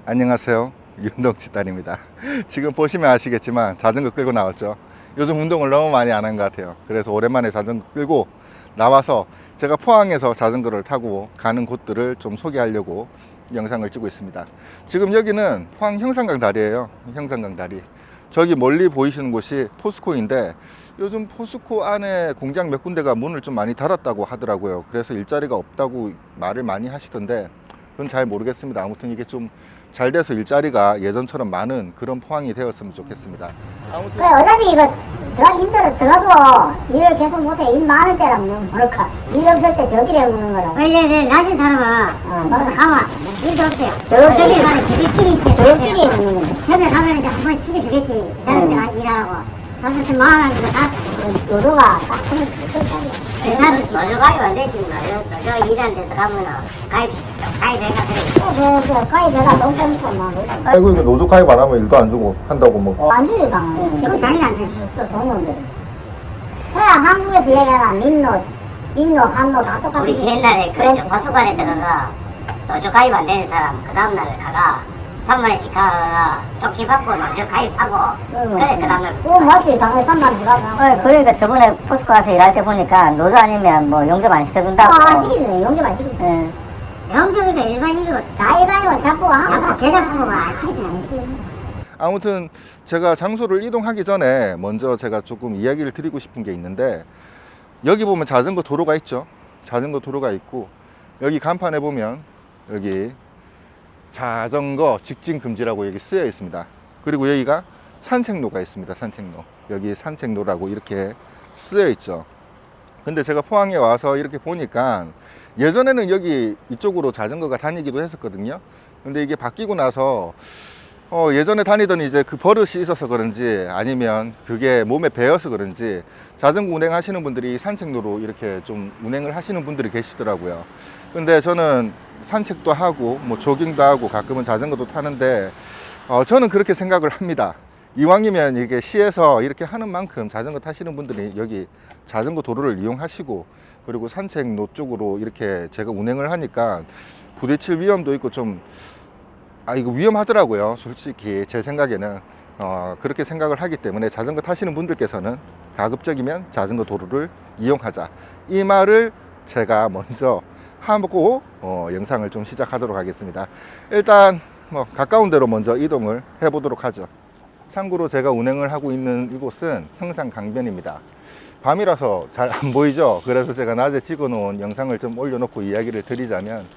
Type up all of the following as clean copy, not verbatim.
안녕하세요, 윤동치단입니다. 지금 보시면 아시겠지만 자전거 끌고 나왔죠. 요즘 운동을 너무 많이 안 한 것 같아요. 그래서 오랜만에 자전거 끌고 나와서 제가 포항에서 자전거를 타고 가는 곳들을 좀 소개하려고 영상을 찍고 있습니다. 지금 여기는 포항 형산강 다리예요. 형산강 다리. 저기 멀리 보이시는 곳이 포스코인데, 요즘 포스코 안에 공장 몇 군데가 문을 좀 많이 닫았다고 하더라고요. 그래서 일자리가 없다고 말을 많이 하시던데 그건 잘 모르겠습니다. 아무튼 이게 좀 잘 돼서 일자리가 예전처럼 많은 그런 포항이 되었으면 좋겠습니다. 아무튼 그래, 어차피 이거 들어가기 힘들어. 들어가도 일을 계속 못해. 일 많을 때라면 모를까. 일 없을 때 저기를 해보는 거라. 원래 낮은 사람은 가면 일도 없어요. 저쪽에 가면 지들끼리 있어요. 저쪽에 해보는 거라. 협에 가면 이제 한번 시켜주겠지. 다른 데 가서 일하라고. 자존심 마음하면서 다 노조가 딱 하면 좋겠다. 나도 노조 가입 안 되십니다. 노조 일하는 데서 가면은 가입해가 가입해가 너무 재밌어. 아이고, 이거 노조 가입 안 하면 일도 안 주고 한다고 뭐. 안 주지, 당연히. 지금 당연히 안 되지. 또 돈 없는데. 그래, 한국에서 얘기하나, 민노, 한노 다 똑같아. 우리 옛날에 그 호수관에 들어가 노조 가입 안 되는 사람 그 다음날 가가 3만원씩 가가 쫓기 받고 노조 가입하고 그래 그 다음날 맞지, 당연히 3만 들어가. 그러니까 저번에 포스코 가서 일할 때 보니까 노조 아니면 뭐 용접 안 시켜준다고. 시키네. 용접 안 시키네. 예. 영종이도 일반인이고 다 일반이고 잡고 하고. 계좌품은 안 시키지. 아무튼 제가 장소를 이동하기 전에 먼저 제가 조금 이야기를 드리고 싶은 게 있는데, 여기 보면 자전거 도로가 있죠. 자전거 도로가 있고, 여기 간판에 보면 여기 자전거 직진 금지라고 여기 쓰여 있습니다. 그리고 여기가 산책로가 있습니다. 산책로. 여기 산책로라고 이렇게 쓰여 있죠. 근데 제가 포항에 와서 이렇게 보니까 예전에는 여기 이쪽으로 자전거가 다니기도 했었거든요. 근데 이게 바뀌고 나서 예전에 다니던 이제 그 버릇이 있어서 그런지, 아니면 그게 몸에 배어서 그런지 자전거 운행하시는 분들이 산책로로 이렇게 좀 운행을 하시는 분들이 계시더라고요. 근데 저는 산책도 하고 뭐 조깅도 하고 가끔은 자전거도 타는데 저는 그렇게 생각을 합니다. 이왕이면 이게 시에서 이렇게 하는 만큼 자전거 타시는 분들이 여기 자전거 도로를 이용하시고, 그리고 산책로 쪽으로 이렇게 제가 운행을 하니까 부딪힐 위험도 있고 좀 이거 위험하더라고요. 솔직히 제 생각에는 그렇게 생각을 하기 때문에 자전거 타시는 분들께서는 가급적이면 자전거 도로를 이용하자, 이 말을 제가 먼저 하고 영상을 좀 시작하도록 하겠습니다. 일단 뭐 가까운 데로 먼저 이동을 해 보도록 하죠. 참고로 제가 운행을 하고 있는 이곳은 형산 강변입니다. 밤이라서 잘 안 보이죠. 그래서 제가 낮에 찍어 놓은 영상을 좀 올려놓고 이야기를 드리자면,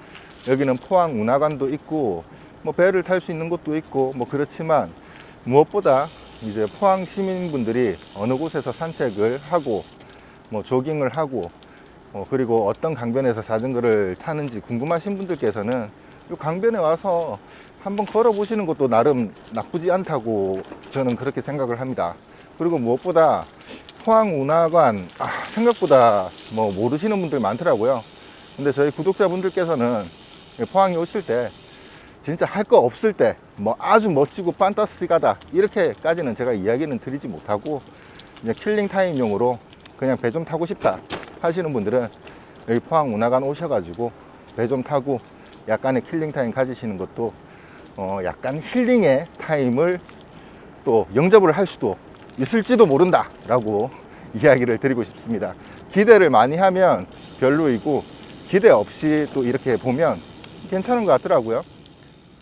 여기는 포항 운하관도 있고 뭐 배를 탈 수 있는 곳도 있고 뭐 그렇지만, 무엇보다 이제 포항 시민분들이 어느 곳에서 산책을 하고 뭐 조깅을 하고 그리고 어떤 강변에서 자전거를 타는지 궁금하신 분들께서는 이 강변에 와서 한번 걸어 보시는 것도 나름 나쁘지 않다고 저는 그렇게 생각을 합니다. 그리고 무엇보다 포항 운하관 생각보다 뭐 모르시는 분들 많더라고요. 근데 저희 구독자분들께서는 포항에 오실 때 진짜 할 거 없을 때 뭐 아주 멋지고 판타스틱하다 이렇게까지는 제가 이야기는 드리지 못하고, 이제 킬링 타임용으로 그냥 배 좀 타고 싶다 하시는 분들은 여기 포항 운하관 오셔가지고 배 좀 타고 약간의 킬링 타임 가지시는 것도 약간 힐링의 타임을 또 영접을 할 수도 있을지도 모른다 라고 이야기를 드리고 싶습니다. 기대를 많이 하면 별로이고, 기대 없이 또 이렇게 보면 괜찮은 것 같더라고요.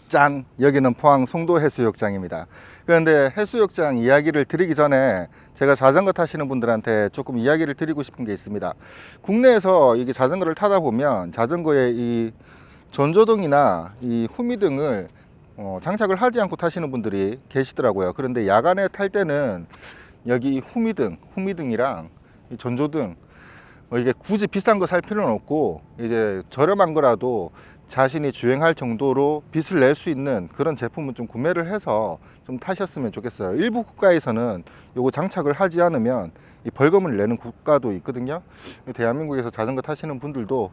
짠! 여기는 포항 송도 해수욕장입니다. 그런데 해수욕장 이야기를 드리기 전에 제가 자전거 타시는 분들한테 조금 이야기를 드리고 싶은 게 있습니다. 국내에서 이게 자전거를 타다 보면 자전거에 이 전조등이나 이 후미등을 장착을 하지 않고 타시는 분들이 계시더라고요. 그런데 야간에 탈 때는 여기 후미등이랑 이 전조등 이게 굳이 비싼 거 살 필요는 없고, 이제 저렴한 거라도 자신이 주행할 정도로 빛을 낼 수 있는 그런 제품은 좀 구매를 해서 좀 타셨으면 좋겠어요. 일부 국가에서는 요거 장착을 하지 않으면 이 벌금을 내는 국가도 있거든요. 대한민국에서 자전거 타시는 분들도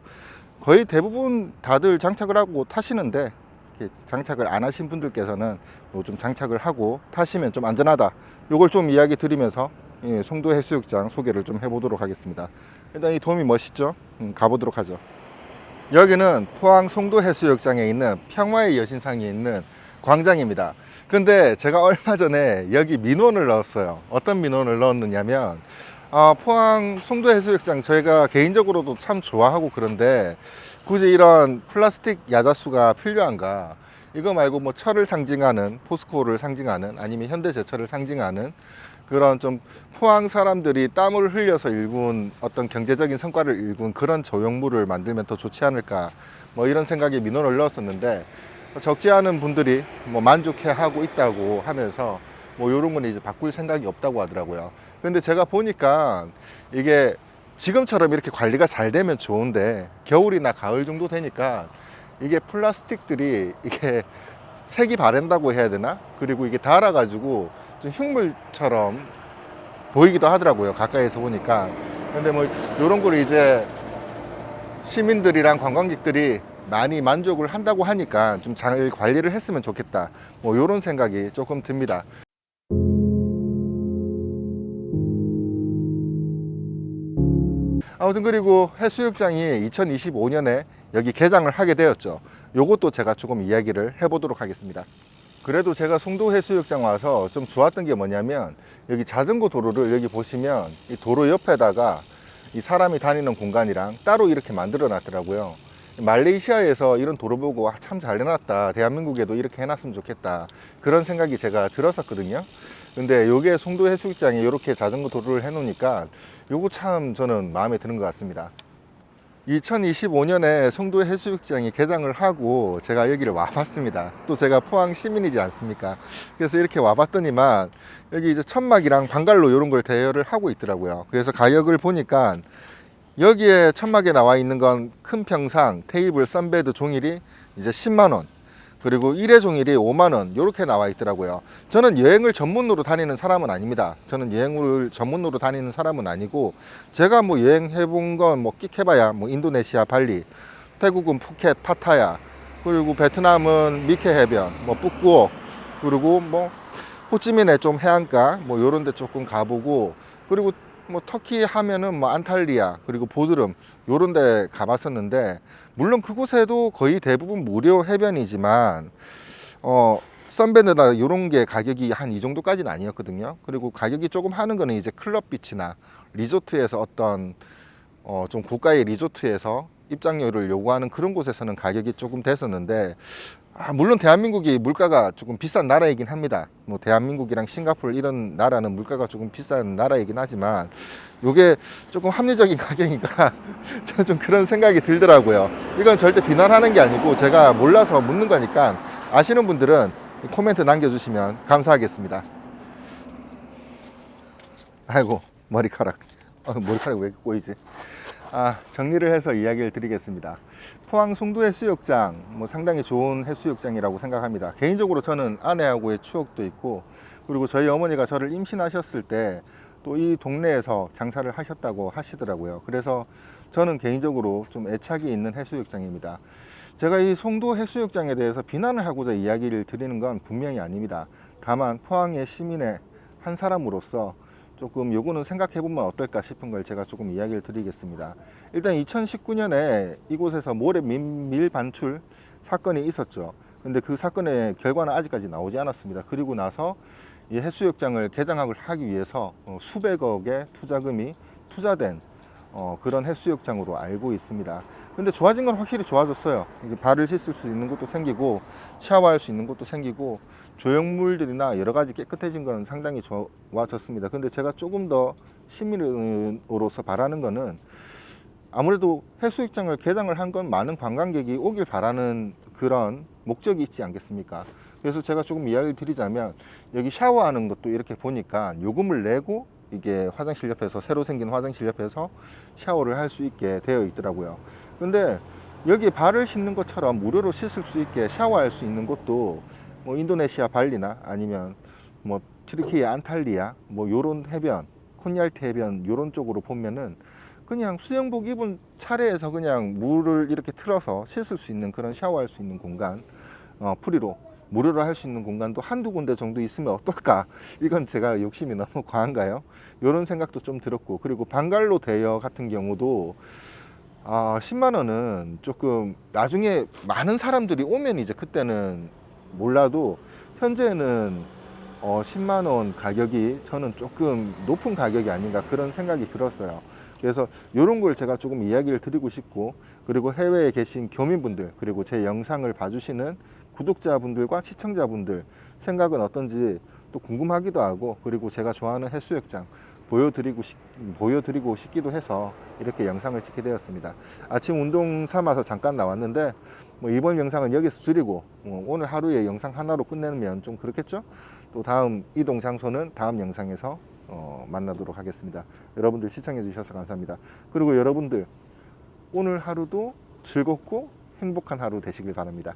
거의 대부분 다들 장착을 하고 타시는데, 장착을 안 하신 분들께서는 좀 장착을 하고 타시면 좀 안전하다, 요걸 좀 이야기 드리면서 송도 해수욕장 소개를 좀 해보도록 하겠습니다. 일단 이 돔이 멋있죠? 가보도록 하죠. 여기는 포항 송도 해수욕장에 있는 평화의 여신상이 있는 광장입니다. 근데 제가 얼마 전에 여기 민원을 넣었어요. 어떤 민원을 넣었느냐면 포항 송도 해수욕장 저희가 개인적으로도 참 좋아하고 그런데 굳이 이런 플라스틱 야자수가 필요한가? 이거 말고 뭐 철을 상징하는, 포스코를 상징하는, 아니면 현대제철을 상징하는 그런 좀 포항 사람들이 땀을 흘려서 일군 어떤 경제적인 성과를 일군 그런 조형물을 만들면 더 좋지 않을까, 뭐 이런 생각에 민원을 넣었었는데 적지 않은 분들이 뭐 만족해 하고 있다고 하면서 뭐 이런 거는 이제 바꿀 생각이 없다고 하더라고요. 근데 제가 보니까 이게 지금처럼 이렇게 관리가 잘 되면 좋은데 겨울이나 가을 정도 되니까 이게 플라스틱들이 이게 색이 바랜다고 해야 되나? 그리고 이게 닳아가지고 좀 흉물처럼 보이기도 하더라고요. 가까이서 보니까. 근데 뭐 이런 거를 이제 시민들이랑 관광객들이 많이 만족을 한다고 하니까 좀 잘 관리를 했으면 좋겠다. 뭐 이런 생각이 조금 듭니다. 아무튼 그리고 해수욕장이 2025년에 여기 개장을 하게 되었죠. 요것도 제가 조금 이야기를 해보도록 하겠습니다. 그래도 제가 송도 해수욕장 와서 좀 좋았던 게 뭐냐면 여기 자전거 도로를 여기 보시면 이 도로 옆에다가 이 사람이 다니는 공간이랑 따로 이렇게 만들어 놨더라고요. 말레이시아에서 이런 도로 보고 참 잘 해놨다, 대한민국에도 이렇게 해놨으면 좋겠다, 그런 생각이 제가 들었었거든요. 근데 요게 송도 해수욕장에 이렇게 자전거 도로를 해 놓으니까 요거 참 저는 마음에 드는 것 같습니다. 2025년에 송도 해수욕장이 개장을 하고 제가 여기를 와봤습니다. 또 제가 포항 시민이지 않습니까? 그래서 이렇게 와봤더니만 여기 이제 천막이랑 방갈로 이런 걸 대여를 하고 있더라고요. 그래서 가격을 보니까 여기에 천막에 나와 있는 건 큰 평상, 테이블, 선베드 종일이 이제 10만 원, 그리고 일회 종일이 5만 원 이렇게 나와 있더라고요. 저는 여행을 전문으로 다니는 사람은 아닙니다. 저는 여행을 전문으로 다니는 사람은 아니고 제가 뭐 여행해 본 건 뭐 끽해봐야 뭐 인도네시아 발리, 태국은 푸켓 파타야, 그리고 베트남은 미케 해변, 뭐 북구옥, 그리고 뭐 호찌민의 좀 해안가 뭐 요런 데 조금 가보고, 그리고 뭐 터키 하면은 뭐 안탈리아, 그리고 보드름 요런 데 가봤었는데 물론 그곳에도 거의 대부분 무료 해변이지만 선베드나 요런 게 가격이 한 이 정도까지는 아니었거든요. 그리고 가격이 조금 하는 거는 이제 클럽 비치나 리조트에서 어떤 좀 고가의 리조트에서 입장료를 요구하는 그런 곳에서는 가격이 조금 됐었는데 물론 대한민국이 물가가 조금 비싼 나라이긴 합니다. 뭐 대한민국이랑 싱가포르 이런 나라는 물가가 조금 비싼 나라이긴 하지만 요게 조금 합리적인 가격인가 저는 좀 그런 생각이 들더라고요. 이건 절대 비난하는 게 아니고 제가 몰라서 묻는 거니까 아시는 분들은 코멘트 남겨주시면 감사하겠습니다. 아이고 머리카락 머리카락이 왜 이렇게 꼬이지? 정리를 해서 이야기를 드리겠습니다. 포항 송도 해수욕장 뭐 상당히 좋은 해수욕장이라고 생각합니다. 개인적으로 저는 아내하고의 추억도 있고, 그리고 저희 어머니가 저를 임신하셨을 때 또 이 동네에서 장사를 하셨다고 하시더라고요. 그래서 저는 개인적으로 좀 애착이 있는 해수욕장입니다. 제가 이 송도 해수욕장에 대해서 비난을 하고자 이야기를 드리는 건 분명히 아닙니다. 다만 포항의 시민의 한 사람으로서 조금 요거는 생각해 보면 어떨까 싶은 걸 제가 조금 이야기를 드리겠습니다. 일단 2019년에 이곳에서 모래 밀 반출 사건이 있었죠. 근데 그 사건의 결과는 아직까지 나오지 않았습니다. 그리고 나서 이 해수욕장을 개장을 하기 위해서 수백억의 투자금이 투자된 그런 해수욕장으로 알고 있습니다. 근데 좋아진 건 확실히 좋아졌어요. 이제 발을 씻을 수 있는 곳도 생기고 샤워할 수 있는 곳도 생기고 조형물들이나 여러 가지 깨끗해진 건 상당히 좋아졌습니다. 근데 제가 조금 더 시민으로서 바라는 거는 아무래도 해수욕장을 개장을 한 건 많은 관광객이 오길 바라는 그런 목적이 있지 않겠습니까? 그래서 제가 조금 이야기를 드리자면 여기 샤워하는 것도 이렇게 보니까 요금을 내고 이게 화장실 옆에서 새로 생긴 화장실 옆에서 샤워를 할 수 있게 되어 있더라고요. 근데 여기 발을 씻는 것처럼 무료로 씻을 수 있게 샤워할 수 있는 곳도 뭐 인도네시아 발리나 아니면 뭐 튀르키예 안탈리아 뭐 요런 해변, 콘얄트 해변 요런 쪽으로 보면은 그냥 수영복 입은 차례에서 그냥 물을 이렇게 틀어서 씻을 수 있는 그런 샤워할 수 있는 공간, 프리로 무료로 할 수 있는 공간도 한두 군데 정도 있으면 어떨까? 이건 제가 욕심이 너무 과한가요? 이런 생각도 좀 들었고, 그리고 방갈로 대여 같은 경우도 10만 원은 조금 나중에 많은 사람들이 오면 이제 그때는 몰라도 현재는 10만 원 가격이 저는 조금 높은 가격이 아닌가 그런 생각이 들었어요. 그래서 이런 걸 제가 조금 이야기를 드리고 싶고, 그리고 해외에 계신 교민분들, 그리고 제 영상을 봐주시는 구독자분들과 시청자분들 생각은 어떤지 또 궁금하기도 하고, 그리고 제가 좋아하는 해수욕장 보여드리고 싶기도 해서 이렇게 영상을 찍게 되었습니다. 아침 운동 삼아서 잠깐 나왔는데 뭐 이번 영상은 여기서 줄이고 오늘 하루에 영상 하나로 끝내면 좀 그렇겠죠? 또 다음 이동 장소는 다음 영상에서 만나도록 하겠습니다. 여러분들 시청해 주셔서 감사합니다. 그리고 여러분들 오늘 하루도 즐겁고 행복한 하루 되시길 바랍니다.